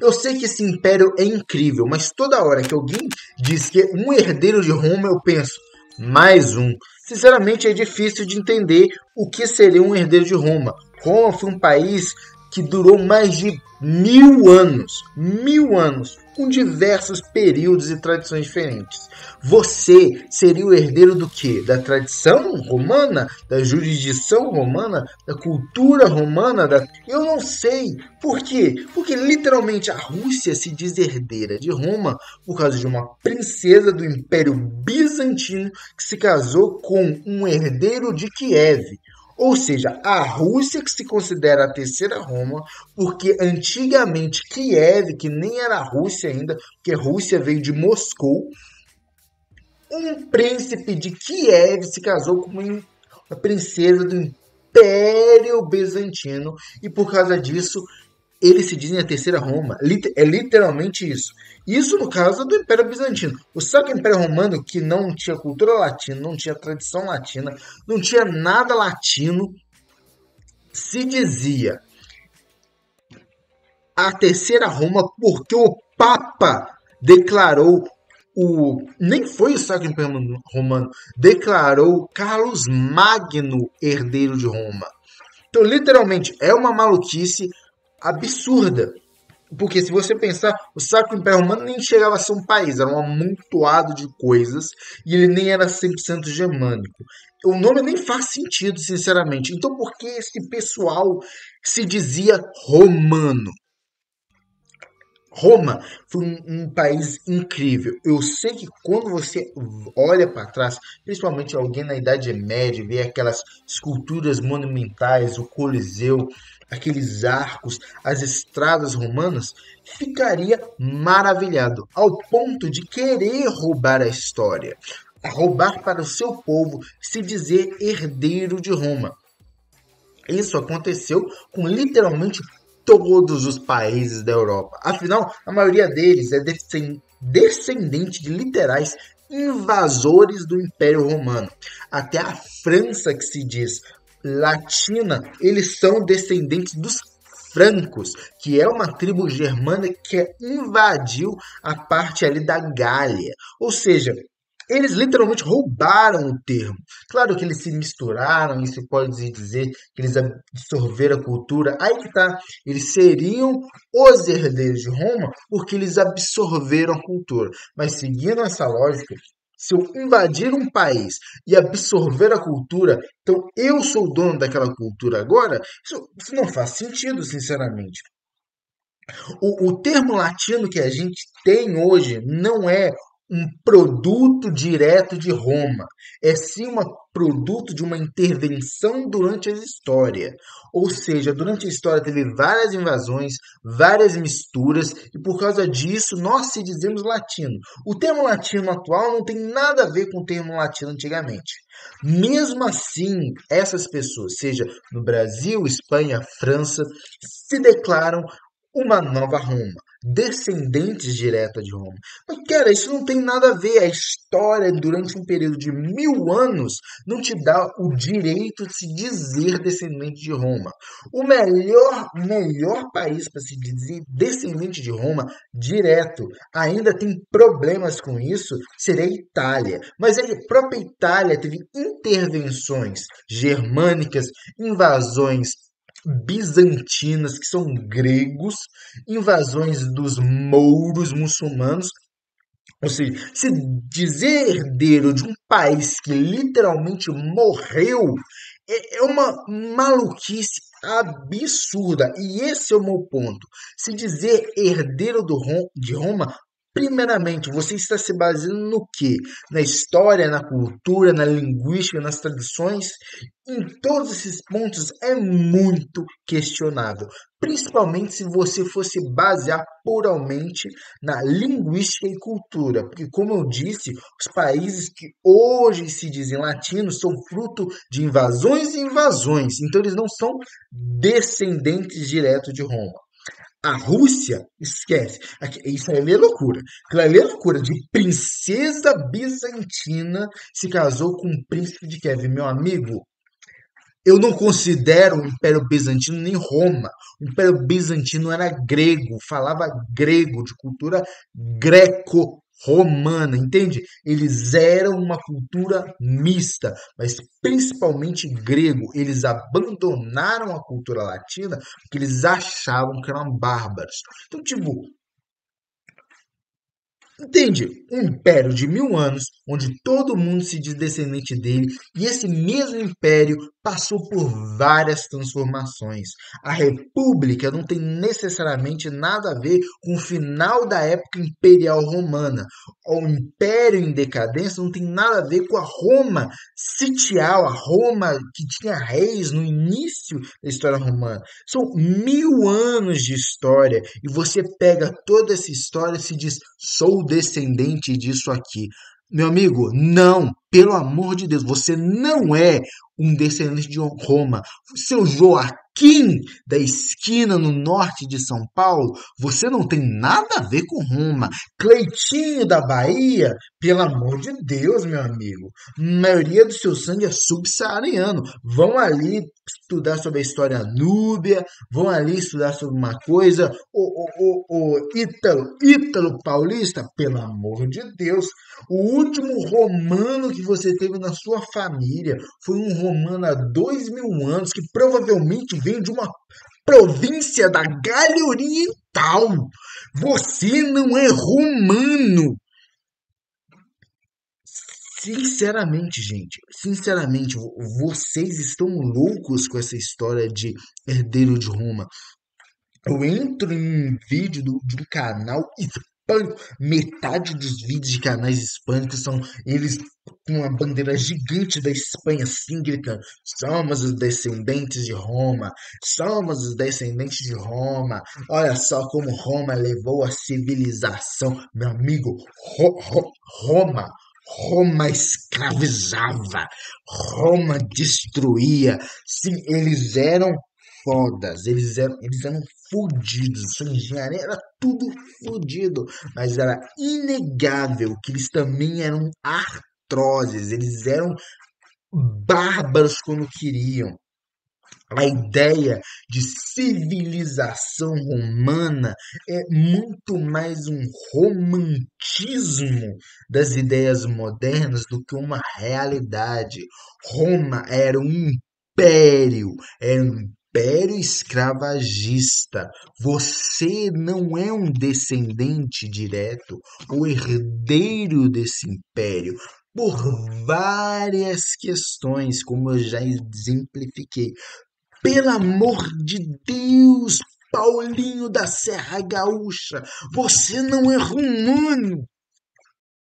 Eu sei que esse império é incrível, mas toda hora que alguém diz que é um herdeiro de Roma, eu penso, mais um. Sinceramente, é difícil de entender o que seria um herdeiro de Roma. Roma foi um país que durou mais de 1000 anos, com diversos períodos e tradições diferentes. Você seria o herdeiro do quê? Da tradição romana? Da jurisdição romana? Da cultura romana? Eu não sei. Por quê? Porque literalmente a Rússia se diz herdeira de Roma por causa de uma princesa do Império Bizantino que se casou com um herdeiro de Kiev. Ou seja, a Rússia que se considera a terceira Roma, porque antigamente Kiev, que nem era a Rússia ainda, porque a Rússia veio de Moscou, um príncipe de Kiev se casou com uma princesa do Império Bizantino e por causa disso eles se dizem a terceira Roma. É literalmente isso. Isso no caso do Império Bizantino. O Sacro Império Romano, que não tinha cultura latina, não tinha tradição latina, não tinha nada latino, se dizia a terceira Roma porque o Papa declarou nem foi o Sacro Império Romano, declarou Carlos Magno herdeiro de Roma. Então, literalmente, é uma maluquice absurda. Porque se você pensar, o Sacro Império Romano nem chegava a ser um país, era um amontoado de coisas e ele nem era 100% germânico. O nome nem faz sentido, sinceramente. Então, por que esse pessoal se dizia romano? Roma foi um país incrível. Eu sei que quando você olha para trás, principalmente alguém na Idade Média, vê aquelas esculturas monumentais, o Coliseu, aqueles arcos, as estradas romanas, ficaria maravilhado, ao ponto de querer roubar a história, a roubar para o seu povo, se dizer herdeiro de Roma. Isso aconteceu com literalmente todos os países da Europa. Afinal, a maioria deles é descendente de literais invasores do Império Romano. Até a França, que se diz latina, eles são descendentes dos francos, que é uma tribo germânica que invadiu a parte ali da Gália. Ou seja, eles literalmente roubaram o termo. Claro que eles se misturaram, isso pode dizer que eles absorveram a cultura. Aí que tá, eles seriam os herdeiros de Roma porque eles absorveram a cultura. Mas seguindo essa lógica, se eu invadir um país e absorver a cultura, então eu sou o dono daquela cultura agora, isso não faz sentido, sinceramente. O termo latino que a gente tem hoje não é um produto direto de Roma, é sim um produto de uma intervenção durante a história. Ou seja, durante a história teve várias invasões, várias misturas, e por causa disso nós se dizemos latino. O termo latino atual não tem nada a ver com o termo latino antigamente. Mesmo assim, essas pessoas, seja no Brasil, Espanha, França, se declaram uma nova Roma, descendentes direta de Roma. Mas, cara, isso não tem nada a ver. A história, durante um período de 1000 anos, não te dá o direito de se dizer descendente de Roma. O melhor país para se dizer descendente de Roma, direto, ainda tem problemas com isso, seria a Itália. Mas a própria Itália teve intervenções germânicas, invasões bizantinas, que são gregos, invasões dos mouros muçulmanos. Ou seja, se dizer herdeiro de um país que literalmente morreu é uma maluquice absurda. E esse é o meu ponto. Se dizer herdeiro de Roma, primeiramente, você está se baseando no quê? Na história, na cultura, na linguística, nas tradições? Em todos esses pontos é muito questionável. Principalmente se você fosse basear puramente na linguística e cultura. Porque, como eu disse, os países que hoje se dizem latinos são fruto de invasões e invasões. Então, eles não são descendentes diretos de Roma. A Rússia, esquece. Isso aí é loucura. Aquilo ali é loucura. De princesa bizantina se casou com um príncipe de Kiev. Meu amigo, Eu não considero o Império Bizantino nem Roma. O Império Bizantino era grego, falava grego, de cultura greco-romana, entende? Eles eram uma cultura mista, mas principalmente grego. Eles abandonaram a cultura latina porque eles achavam que eram bárbaros. Então, tipo, entende? Um império de 1000 anos, onde todo mundo se diz descendente dele, e esse mesmo império passou por várias transformações. A República não tem necessariamente nada a ver com o final da época imperial romana. O Império em decadência não tem nada a ver com a Roma sitial, a Roma que tinha reis no início da história romana. São 1000 anos de história e você pega toda essa história e se diz, sou descendente disso aqui. Meu amigo, não, pelo amor de Deus, você não é um descendente de Roma. Seu Joaquim da esquina no norte de São Paulo, você não tem nada a ver com Roma. Cleitinho da Bahia, pelo amor de Deus, meu amigo. A maioria do seu sangue é subsaariano. Vão ali estudar sobre a história núbia, vão ali estudar sobre uma coisa. O Ítalo Paulista, pelo amor de Deus. O último romano que você teve na sua família foi um romano há 2000 anos que provavelmente vem de uma província da Gália Oriental. Você não é romano. Sinceramente, gente, sinceramente, vocês estão loucos com essa história de herdeiro de Roma. Eu entro em um vídeo de um canal hispânico, metade dos vídeos de canais hispânicos são eles com uma bandeira gigante da Espanha, assim, gritando: somos os descendentes de Roma, somos os descendentes de Roma. Olha só como Roma levou a civilização. Meu amigo, Roma. Roma escravizava, Roma destruía. Sim, eles eram fodas, eles eram fodidos. Sua engenharia era tudo fodido, mas era inegável que eles também eram atrozes, eles eram bárbaros quando queriam. A ideia de civilização romana é muito mais um romantismo das ideias modernas do que uma realidade. Roma era um império escravagista. Você não é um descendente direto ou herdeiro desse império. Por várias questões, como eu já exemplifiquei. Pelo amor de Deus, Paulinho da Serra Gaúcha, você não é romano.